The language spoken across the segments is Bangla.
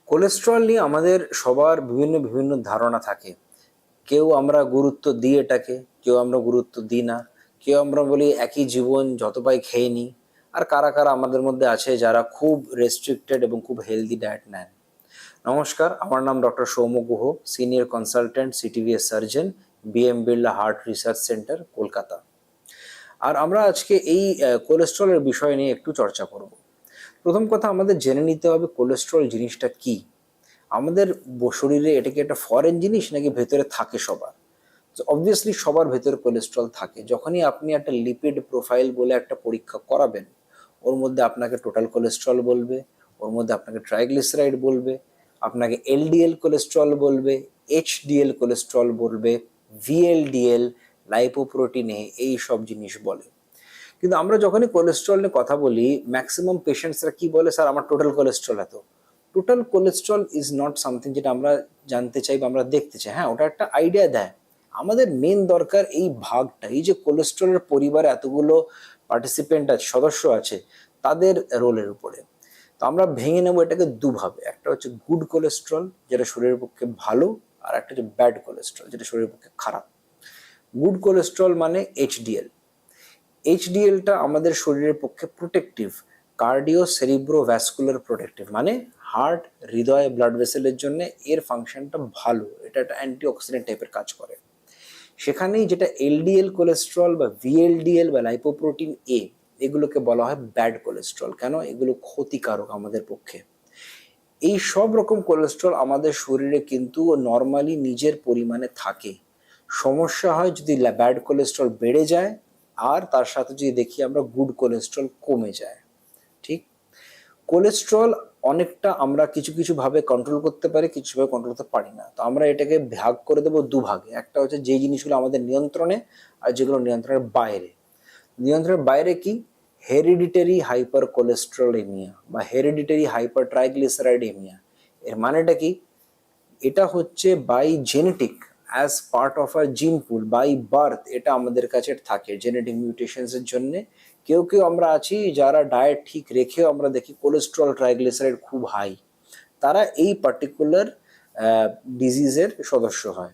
কোলেস্ট্রল নিয়ে আমাদের সবার বিভিন্ন বিভিন্ন ধারণা থাকে। কেউ আমরা গুরুত্ব দিই এটাকে, কেউ আমরা গুরুত্ব দিই না। কেউ আমরা বলি একই জীবন, যত পাই খেয়ে নিই। আর কারা কারা আমাদের মধ্যে আছে যারা খুব রেস্ট্রিক্টেড এবং খুব হেলদি ডায়েট নেন। নমস্কার, আমার নাম doctor Soumya Guha, senior consultant, CTVS surgeon, BM Birla heart research centre, Kolkata. আর আমরা আজকে এই কোলেস্ট্রলের বিষয় নিয়ে একটু চর্চা করব। প্রথম কথা, আমাদের জেনে নিতে হবে কোলেস্ট্রল জিনিসটা কি। আমাদের শরীরে এটা কি একটা ফরেন জিনিস নাকি ভেতরে থাকে সবার? অবভিয়াসলি সবার ভেতরে কোলেস্ট্রল থাকে। যখনই আপনি একটা লিপিড প্রোফাইল বলে একটা পরীক্ষা করাবেন, ওর মধ্যে আপনাকে টোটাল কোলেস্ট্রল বলবে, ওর মধ্যে আপনাকে ট্রাইগ্লিসারাইড বলবে, আপনাকে এলডিএল কোলেস্ট্রল বলবে, এইচডিএল কোলেস্ট্রল বলবে, ভিএলডিএল, লাইপোপ্রোটিনে, এই সব জিনিস বলে। কিন্তু আমরা যখনই কোলেস্ট্রল নিয়ে কথা বলি, ম্যাক্সিমাম পেশেন্টসরা কি বলে, স্যার আমার টোটাল কোলেস্ট্রল এত। Total cholesterol is not something যেটা আমরা জানতে চাই বা আমরা দেখতে চাই। হ্যাঁ, ওটা একটা আইডিয়া দেয়। আমাদের মেন দরকার এই ভাগটা, এই যে কোলেস্ট্রলের পরিবারে এতগুলো পার্টিসিপেন্ট আছে, সদস্য আছে, তাদের রোলের উপরে। তো আমরা ভেঙে নেবো এটাকে দুভাবে। একটা হচ্ছে গুড কোলেস্ট্রল, যেটা শরীরের পক্ষে ভালো, আর একটা হচ্ছে ব্যাড কোলেস্ট্রল, যেটা শরীরের পক্ষে খারাপ। গুড কোলেস্ট্রল মানে এইচডিএল। এইচডিএলটা আমাদের শরীরের পক্ষে protective, cardio cerebro vascular protective, মানে হার্ট, হৃদয়, ব্লাড ভেসেলের জন্য এর ফাংশনটা ভালো। এটা একটা অ্যান্টিঅক্সিডেন্ট টাইপের কাজ করে। সেখানেই যেটা এলডিএল কোলেস্ট্রল বা ভিএলডিএল বা লাইপোপ্রোটিন এ, এগুলোকে বলা হয় ব্যাড কোলেস্ট্রল। কেন? এগুলো ক্ষতিকারক আমাদের পক্ষে। এই সব রকম কোলেস্ট্রল আমাদের শরীরে কিন্তু নর্মালি নিজের পরিমাণে থাকে। সমস্যা হয় যদি ব্যাড কোলেস্ট্রল বেড়ে যায়, আর তার সাথে যদি দেখি আমরা গুড কোলেস্ট্রল কমে যায়। ঠিক? কোলেস্ট্রল অনেকটা আমরা কিছু কিছু ভাবে কন্ট্রোল করতে পারি, কিছু ভাবে কন্ট্রোল করতে পারি না। তো আমরা এটাকে ভাগ করে দেবো দুভাগে। একটা হচ্ছে যে জিনিসগুলো আমাদের নিয়ন্ত্রণে, আর যেগুলো নিয়ন্ত্রণের বাইরে। নিয়ন্ত্রণের বাইরে কি? হেরিডিটারি হাইপার কোলেস্ট্রলেমিয়া বা হেরিডিটারি হাইপার ট্রাইগ্লিসারাইডেমিয়া। এর মানেটা কি? এটা হচ্ছে by genetic, as part of our gene pool, by birth এটা আমাদের কাছে থাকে জেনেটিক মিউটেশনস এর জন্য। কেউ কেউ আমরা আছি যারা ডায়েট ঠিক রেখেও আমরা দেখি কোলেস্ট্রল ট্রাইগ্লিসারাইড খুব হাই, তারা এই পার্টিকুলার ডিজিজের সদস্য হয়।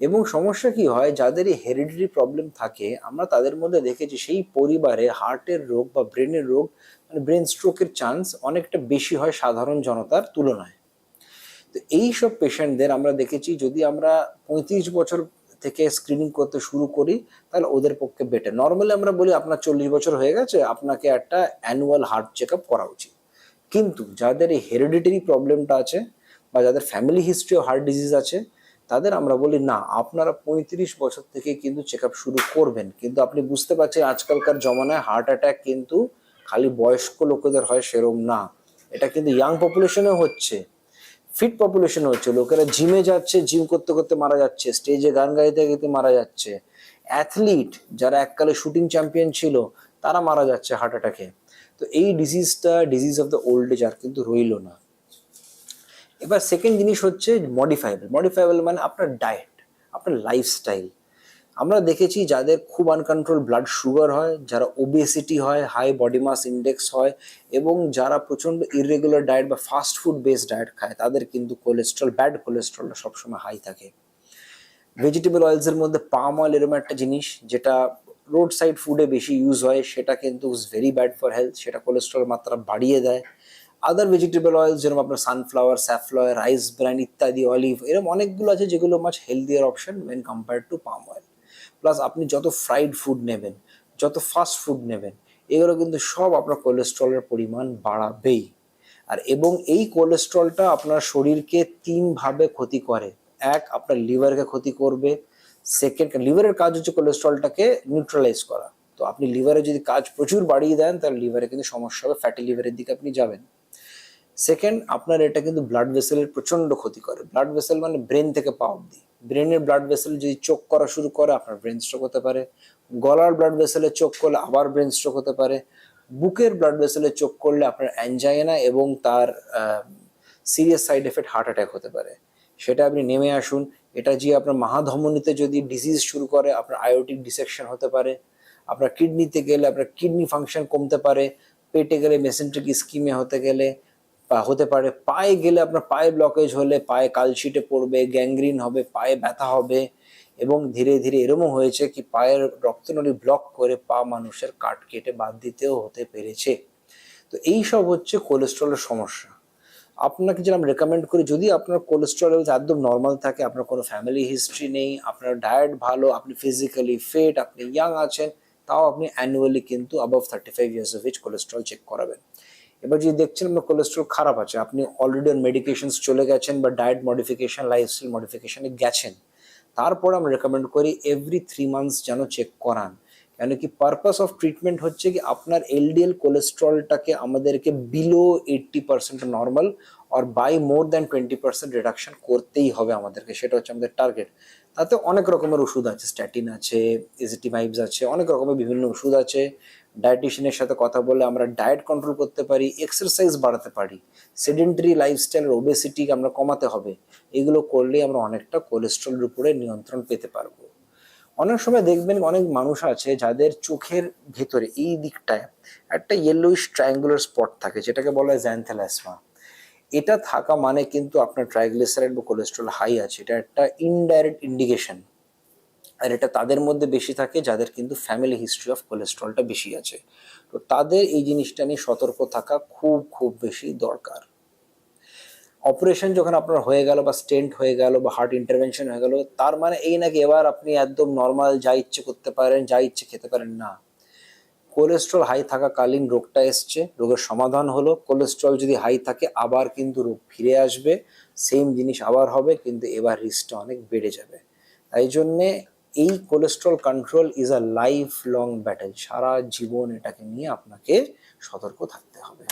এবং সমস্যা কি হয়, যাদের এই হেরিডিটারি প্রবলেম থাকে, আমরা তাদের মধ্যে দেখেছি সেই পরিবারে হার্টের রোগ বা ব্রেনের রোগ, মানে ব্রেন স্ট্রোকের চান্স অনেকটা বেশি হয় সাধারণ জনতার তুলনায়। তো এই সব পেশেন্টদের আমরা দেখেছি, যদি আমরা 35 বছর থেকে স্ক্রিনিং করতে শুরু করি, তাহলে ওদের পক্ষে বেটার। নর্মালি আমরা বলি আপনার 40 বছর হয়ে গেছে, আপনাকে একটা অ্যানুয়াল হার্ট চেক আপ করা উচিত। কিন্তু যাদের এই হেরিডিটারি প্রবলেমটা আছে বা যাদের family history of heart disease আছে, তাদের আমরা বলি না, আপনারা 35 বছর থেকে কিন্তু চেক আপ শুরু করবেন। কিন্তু আপনি বুঝতে পারছেন আজকালকার জমানায় হার্ট অ্যাটাক কিন্তু খালি বয়স্ক লোকেদের হয় সেরম না, এটা কিন্তু ইয়াং পপুলেশনেও হচ্ছে, ফিট পপুলেশন হচ্ছে। লোকেরা জিমে যাচ্ছে, জিম করতে করতে মারা যাচ্ছে, স্টেজে গান গাইতে গাইতে মারা যাচ্ছে। অ্যাথলিট যারা এককালে শুটিং চ্যাম্পিয়ন ছিল, তারা মারা যাচ্ছে হার্ট অ্যাটাকে। তো এই ডিজিজটা disease of the old age আর কিন্তু রইল না। এবার সেকেন্ড জিনিস হচ্ছে মডিফাইবল। মডিফাইবল মানে আপনার ডায়েট, আপনার লাইফস্টাইল। আমরা দেখেছি যাদের খুব আনকন্ট্রোল ব্লাড সুগার হয়, যারা ওবেসিটি হয়, হাই বডি মাস ইন্ডেক্স হয়, এবং যারা প্রচণ্ড ইররেগুলার ডায়েট বা ফাস্ট ফুড বেসড ডায়েট খায়, তাদের কিন্তু কোলেস্ট্রল, ব্যাড কোলেস্ট্রলটা সবসময় হাই থাকে। ভেজিটেবল অয়েলসের মধ্যে পাম অয়েল এরকম একটা জিনিস যেটা রোড সাইড ফুডে বেশি ইউজ হয়, সেটা কিন্তু ভেরি ব্যাড ফর হেলথ, সেটা কোলেস্ট্রল মাত্রা বাড়িয়ে দেয়। আদার ভেজিটেবল অয়েলস যেরকম আপনার সানফ্লাওয়ার, স্যাফলয়, রাইস ব্র্যান ইত্যাদি, অলিভ, এরকম অনেকগুলো আছে যেগুলো মাছ healthier option when compared to palm oil. Plus আপনি যত ফ্রাইড ফুড নেবেন, যত ফাস্ট ফুড নেবেন, এগুলো কিন্তু সব আপনার কোলেস্ট্রলের পরিমাণ বাড়াবেই। আর এবং এই কোলেস্ট্রলটা আপনার শরীরকে তিনভাবে ক্ষতি করে। এক, আপনার লিভারকে ক্ষতি করবে। সেকেন্ড, লিভারের কাজ হচ্ছে কোলেস্ট্রলটাকে নিউট্রালাইজ করা। তো আপনি লিভারে যদি কাজ প্রচুর বাড়িয়ে দেন, তাহলে লিভারে কিন্তু সমস্যা হবে, ফ্যাটি লিভারের দিকে আপনি যাবেন। সেকেন্ড, আপনার এটা কিন্তু ব্লাড ভেসেলের প্রচন্ড ক্ষতি করে। ব্লাড ভেসেল মানে ব্রেন থেকে পা অব্দি। ব্রেনের ব্লাড ভেসেল যদি চোক করা শুরু করে, আপনার ব্রেন স্ট্রোক হতে পারে। গলার ব্লাড ভেসেলে চোক করলে আবার ব্রেন স্ট্রোক হতে পারে। বুকের ব্লাড ভেসেলে চোক করলে আপনার অ্যানজাইনা এবং তার serious side effect heart attack হতে পারে। সেটা আপনি নেমে আসুন। এটা যে আপনার মহাধমনীতে যদি ডিজিজ শুরু করে, আপনার আয়োটিক ডিসেকশন হতে পারে। আপনার কিডনিতে গেলে আপনার কিডনি ফাংশন কমতে পারে। পেটে গেলে মেসেন্ট্রিক ইস্কিমিয়া হতে গেলে, হতে পারে পায়ে গেলে আপনার পায়ে ব্লকেজ হলে পায়ে কালশিটে পড়বে, গ্যাংগ্রিন হবে, পায়ে ব্যথা হবে, এবং ধীরে ধীরে এরমও হয়েছে কি পায়ের রক্তনলী ব্লক করে পা মানুষের কাট কেটে বাদ দিতেও হতে পেরেছে। তো এই সব হচ্ছে কোলেস্ট্রলের সমস্যা। আপনাকে যেটা আমি রেকমেন্ড করি, যদি আপনার কোলেস্ট্রল লেভেল একদম নর্মাল থাকে, আপনার কোনো ফ্যামিলি হিস্ট্রি নেই, আপনার ডায়েট ভালো, আপনি ফিজিক্যালি ফিট, আপনি ইয়াং আছেন, তাও আপনি অ্যানুয়ালি কিন্তু above 35 years of age cholesterol check করাবেন। এবার যদি দেখছেন আপনার কোলেস্ট্রল খারাপ আছে, আপনি অলরেডি অন মেডিকেশনস চলে গেছেন বা ডায়েট মডিফিকেশন, লাইফস্টাইল মডিফিকেশনে গেছেন, তারপর আমরা রেকমেন্ড করি এভরি 3 মান্থস যেন চেক করান। কেন কি পারপাস অফ ট্রিটমেন্ট হচ্ছে কি আপনার এলডিএল কোলেস্ট্রলটাকে আমাদেরকে বিলো 80% নর্মাল আর বাই মোর দ্যান 20% রিডাকশন করতেই হবে আমাদেরকে, সেটা হচ্ছে আমাদের টার্গেট। তাতে অনেক রকমের ওষুধ আছে, স্ট্যাটিন আছে, এজিটিমাইবস আছে, অনেক রকমের বিভিন্ন ওষুধ আছে। ডায়েটিশিয়ানের সাথে কথা বলে আমরা ডায়েট কন্ট্রোল করতে পারি, এক্সারসাইজ বাড়াতে পারি, সেডেন্টারি লাইফস্টাইলের ওবেসিটি আমরা কমাতে হবে। এগুলো করলে আমরা অনেকটা কোলেস্ট্রলের উপরে নিয়ন্ত্রণ পেতে পারবো। অনেক সময় দেখবেন অনেক মানুষ আছে যাদের চোখের ভেতরে এই দিকটায় একটা ইয়েলোইশ ট্রায়াঙ্গুলার স্পট থাকে, যেটাকে বলা হয় জ্যান্থ্যালাসমা। এটা থাকা মানে কিন্তু আপনার ট্রাইগ্লিসারাইড বা কোলেস্ট্রল হাই আছে, এটা একটা ইনডাইরেক্ট ইন্ডিকেশন। আর এটা তাদের মধ্যে বেশি থাকে যাদের কিন্তু ফ্যামিলি হিস্ট্রি অফ কোলেস্ট্রলটা বেশি আছে। তো তাদের এই জিনিসটা নিয়ে সতর্ক থাকা খুব খুব বেশি দরকার। অপারেশন যখন আপনার হয়ে গেল বা স্টেন্ট হয়ে গেল বা হার্ট ইন্টারভেনশন হয়ে গেল, তার মানে এই নাকি এবার আপনি একদম নর্মাল যা ইচ্ছে করতে পারেন, যা ইচ্ছে খেতে পারেন, না। কোলেস্ট্রল হাই থাকাকালীন রোগটা এসছে, রোগের সমাধান হলো। কোলেস্ট্রল যদি হাই থাকে আবার কিন্তু রোগ ফিরে আসবে, সেম জিনিস আবার হবে, কিন্তু এবার রিস্কটা অনেক বেড়ে যাবে। তাই জন্যে এই cholesterol control is a life long battle, সারা জীবন এটাকে নিয়ে আপনাকে সতর্ক থাকতে হবে।